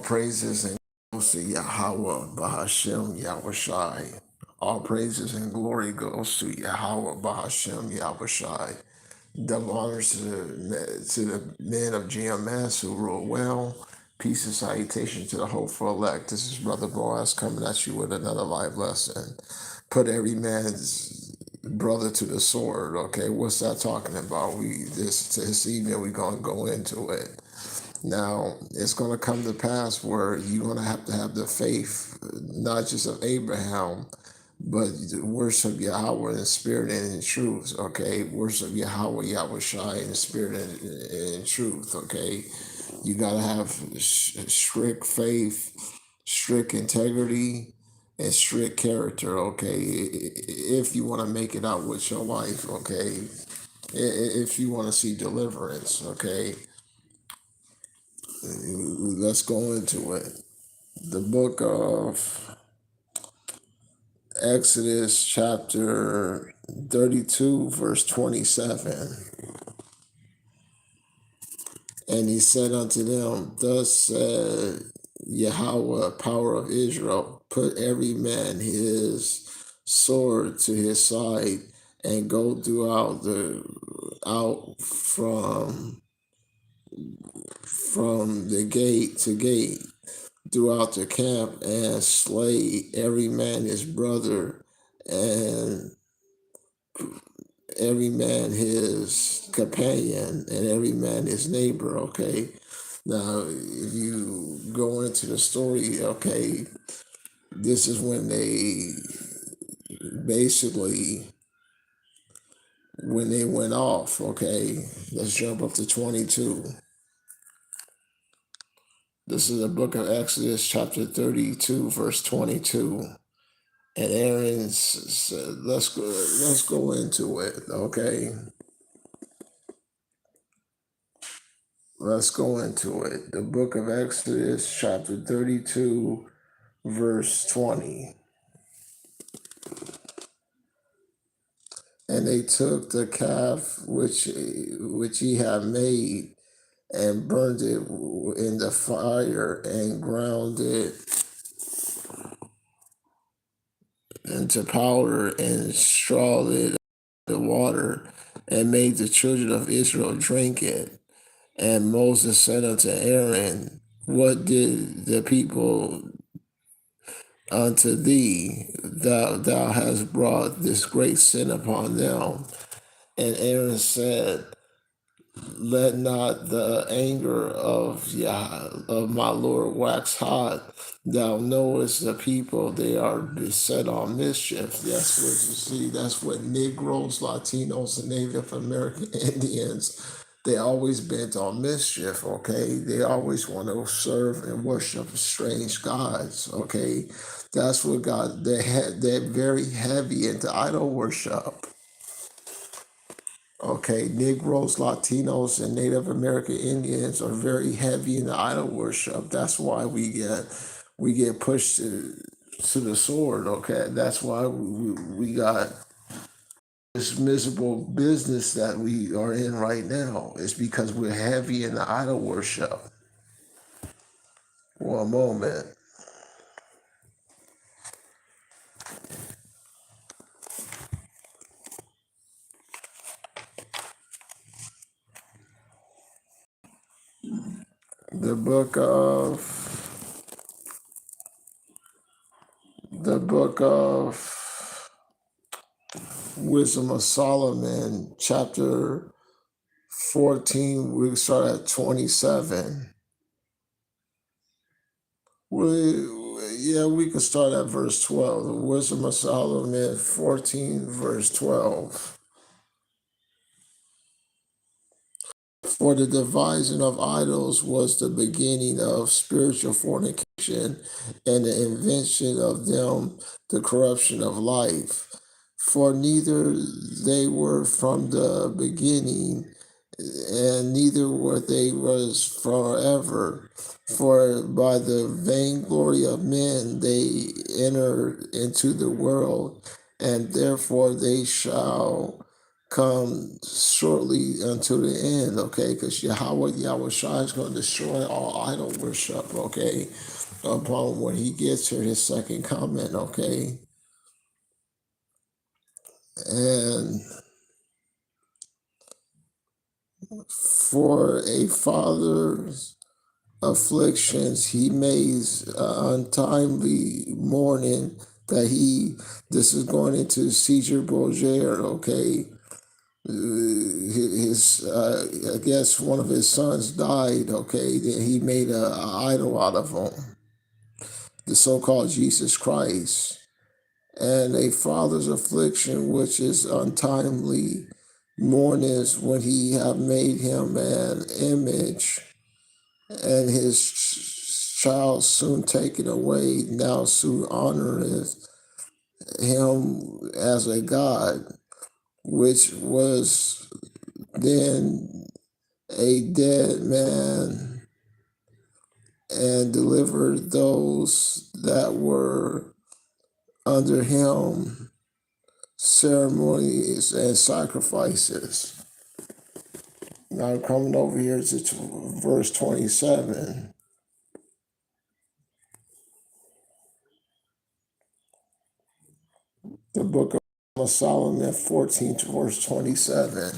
praises and goes to Yahweh, Bahashem, Yahushai. All praises and glory goes to Yahweh, Bahashem, Yahushai. Double honors to the men of GMS who rule well. Peace and salutation to the hopeful elect. This is Brother Boaz coming at you with another live lesson. Put every man's brother to the sword. Okay, what's that talking about? This evening we're gonna go into it. Now, it's going to come to pass where you're going to have the faith, not just of Abraham, but worship Yahweh in spirit and in truth, okay? Worship Yahweh, Yahushai in spirit and in truth, okay? You got to have strict faith, strict integrity, and strict character, okay? If you want to make it out with your life, okay? If you want to see deliverance, okay? Let's go into it. The book of Exodus, chapter 32, verse 27. And he said unto them, Thus said Yahweh, power of Israel, put every man his sword to his side and go out from the gate to gate throughout the camp and slay every man his brother and every man his companion and every man his neighbor, okay? Now, if you go into the story, okay, this is when they went off, okay? Let's jump up to 22. This is the book of Exodus, chapter 32, verse 22. And Aaron said, let's go into it, okay? Let's go into it. The book of Exodus, chapter 32, verse 20. And they took the calf which he had made and burned it in the fire and ground it into powder and strawed it the water and made the children of Israel drink it. And Moses said unto Aaron, What did the people unto thee? Thou hast brought this great sin upon them. And Aaron said, Let not the anger of my Lord wax hot. Thou knowest the people, they are beset on mischief. That's what you see. That's what Negroes, Latinos, and Native American Indians, they always bent on mischief, okay? They always want to serve and worship strange gods, okay? That's what God, they're very heavy into idol worship. Okay, Negroes, Latinos, and Native American Indians are very heavy in the idol worship. That's why we get pushed to the sword. Okay, that's why we got this miserable business that we are in right now. It's because we're heavy in the idol worship. One moment. The book of Wisdom of Solomon, chapter 14, we start at 27. We can start at verse 12. The Wisdom of Solomon 14, verse 12. For the devising of idols was the beginning of spiritual fornication, and the invention of them the corruption of life. For neither they were from the beginning, and neither were they was forever. For by the vainglory of men they enter into the world, and therefore they shall come shortly until the end, okay? Because Yahweh Shai is going to destroy all idol worship, okay? Upon when he gets to his second comment, okay? And for a father's afflictions, he makes untimely mourning that this is going into Caesar Borgia, okay? I guess one of his sons died, okay? Then he made an idol out of him, the so-called Jesus Christ. And a father's affliction, which is untimely mournings when he have made him an image, and his child soon taken away, now soon honoreth him as a God, which was then a dead man, and delivered those that were under him ceremonies and sacrifices. Now coming over here to verse 27, the book of Solomon 14 to verse 27.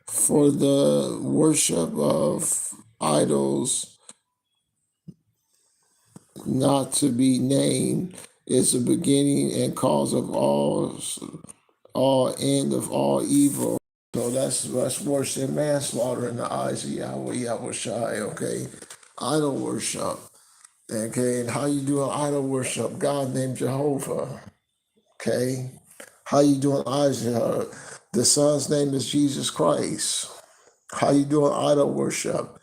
For the worship of idols not to be named is the beginning and cause of all end of all evil. So that's worse than manslaughter in the eyes of Yahweh Shai, okay? Idol worship. Okay, and how you doing idol worship? God named Jehovah. Okay. How you doing Isaac? The son's name is Jesus Christ. How you doing idol worship?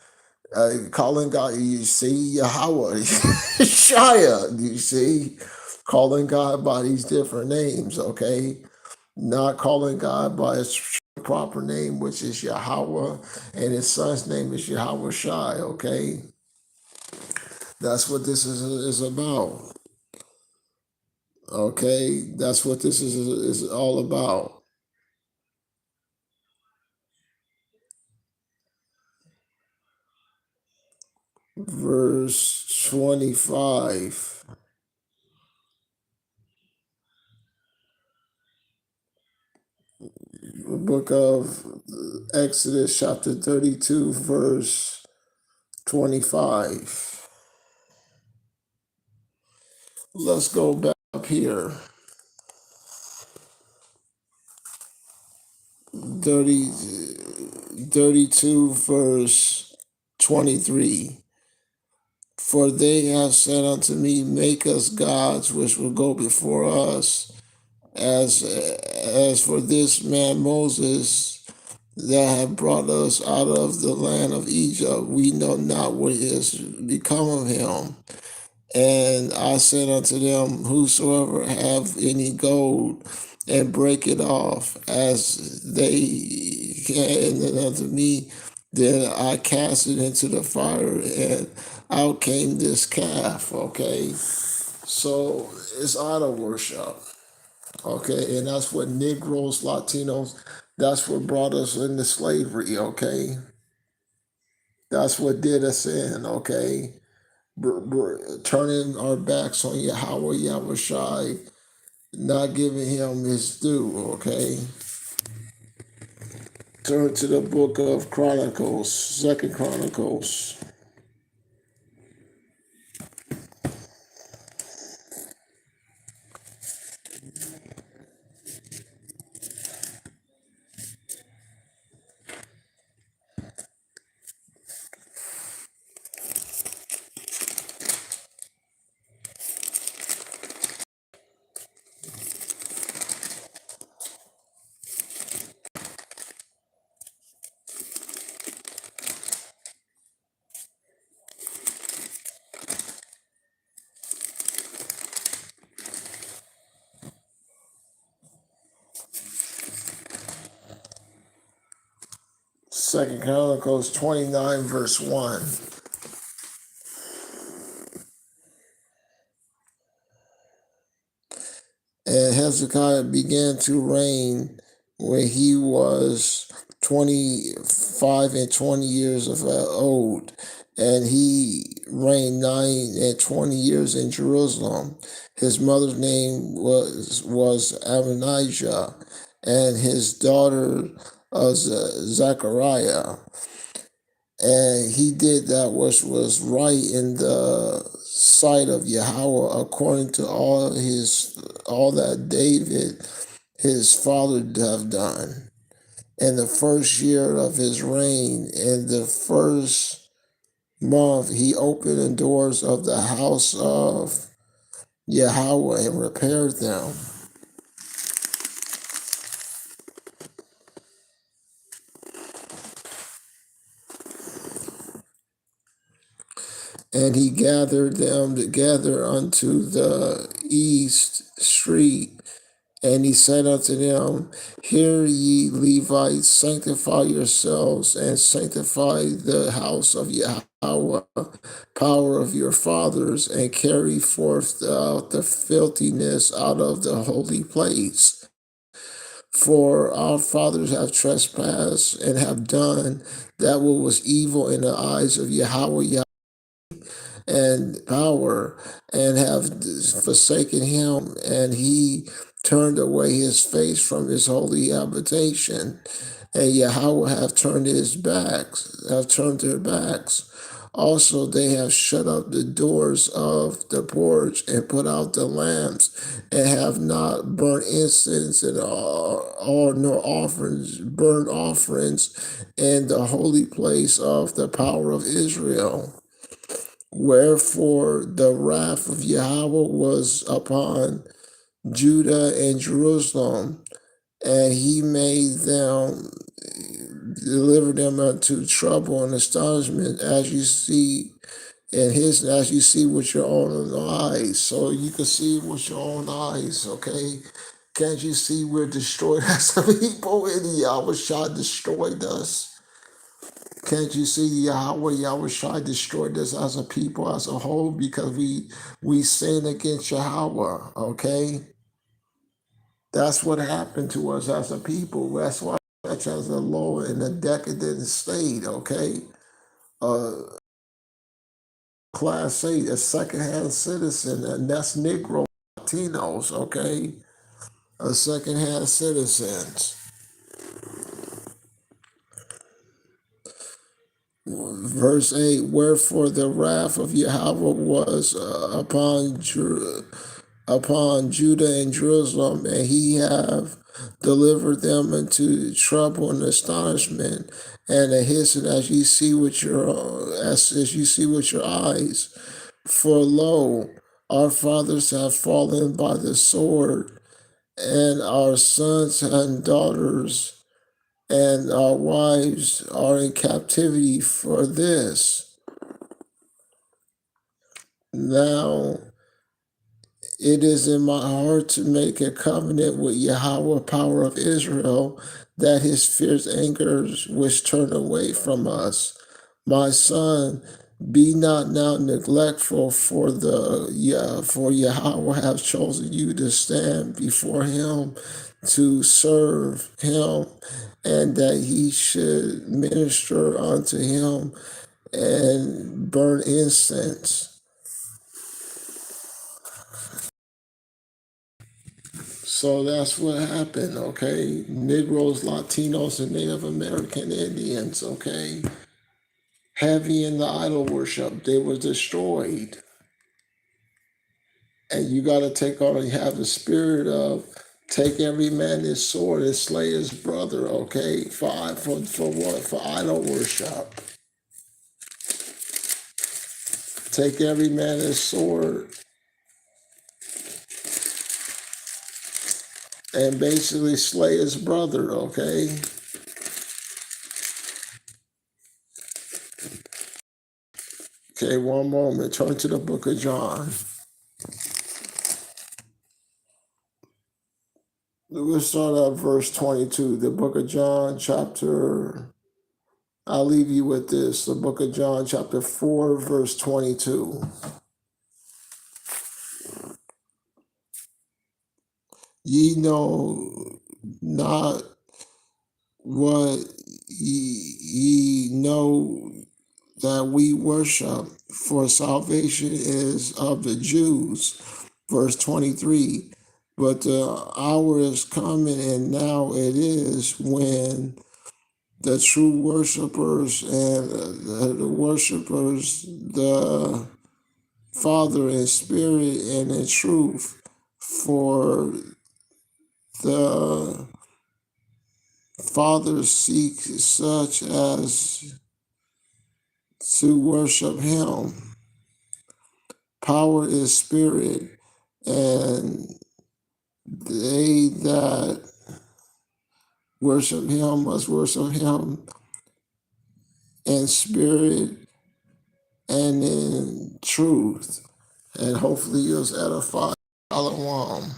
Calling God, you see, Yahweh, Shia, you see, calling God by these different names, okay? Not calling God by his proper name, which is Yahweh, and his son's name is Yahweh Shai, okay? That's what this is about, okay? That's what this is all about. Verse 25. The book of Exodus, chapter 32, verse 25. Let's go back up here. 30, 32, verse 23. For they have said unto me, make us gods which will go before us, as for this man Moses that have brought us out of the land of Egypt, we know not what is become of him. And I said unto them, whosoever have any gold, and break it off as they can unto me, then I cast it into the fire, and out came this calf, okay? So it's idol worship, okay? And that's what Negroes, Latinos, that's what brought us into slavery, okay? That's what did us in, okay? Turning our backs on Yahweh Yahushai, not giving him his due, okay? Turn to the book of Chronicles, Second Chronicles. Second Chronicles 29, verse 1. And Hezekiah began to reign when he was 25 and 20 years of old, and he reigned 9 and 20 years in Jerusalem. His mother's name was Adonijah, and his daughter was Zechariah. And he did that which was right in the sight of Yahweh, according to all that David his father have done. In the first year of his reign, in the first month, he opened the doors of the house of Yahweh and repaired them. And he gathered them together unto the east street. And he said unto them, Hear ye Levites, sanctify yourselves, and sanctify the house of Yahweh, power of your fathers, and carry forth out the filthiness out of the holy place. For our fathers have trespassed and have done that what was evil in the eyes of Yahweh and power, and have forsaken him, and he turned away his face from his holy habitation, and Yahweh have turned their backs. Also, they have shut up the doors of the porch and put out the lamps, and have not burnt incense and all nor burnt offerings in the holy place of the power of Israel. Wherefore the wrath of Yahweh was upon Judah and Jerusalem, and he made them deliver them unto trouble and astonishment, as you see as you see with your own eyes. So you can see with your own eyes, okay? Can't you see we're destroyed as a people, and Yahweh destroyed us? Can't you see Yahweh destroyed us as a people, as a whole, because we sinned against Yahweh, okay? That's what happened to us as a people. That's why that's as a low and a decadent state, okay? Class A, a second-hand citizen, and that's Negro Latinos, okay? A second-hand citizens. Verse 8, Wherefore the wrath of Yahweh was upon Judah and Jerusalem, and he have delivered them into trouble and astonishment, and a hissing as you see with your eyes. For lo, our fathers have fallen by the sword, and our sons and daughters and our wives are in captivity for this. Now it is in my heart to make a covenant with Yahweh, power of Israel, that his fierce anger which turn away from us. My son, be not now neglectful, for Yahweh have chosen you to stand before him to serve him, and that he should minister unto him and burn incense. So that's what happened, okay? Negroes, Latinos, and Native American Indians, okay? Heavy in the idol worship, they were destroyed. And you got to take on and have the spirit of take every man his sword and slay his brother, okay? For what? For idol worship. Take every man his sword and basically slay his brother, okay? Okay, one moment. Turn to the book of John. We'll start at verse 22. The book of John, I'll leave you with this. The book of John, chapter 4, verse 22. Ye know not what ye know that we worship, for salvation is of the Jews. Verse 23. But the hour is coming, and now it is, when the true worshipers and the worshipers the Father in spirit and in truth, for the Father seeks such as to worship him. Power is spirit, and they that worship him must worship him in spirit and in truth. And hopefully you'll edify. Shalom.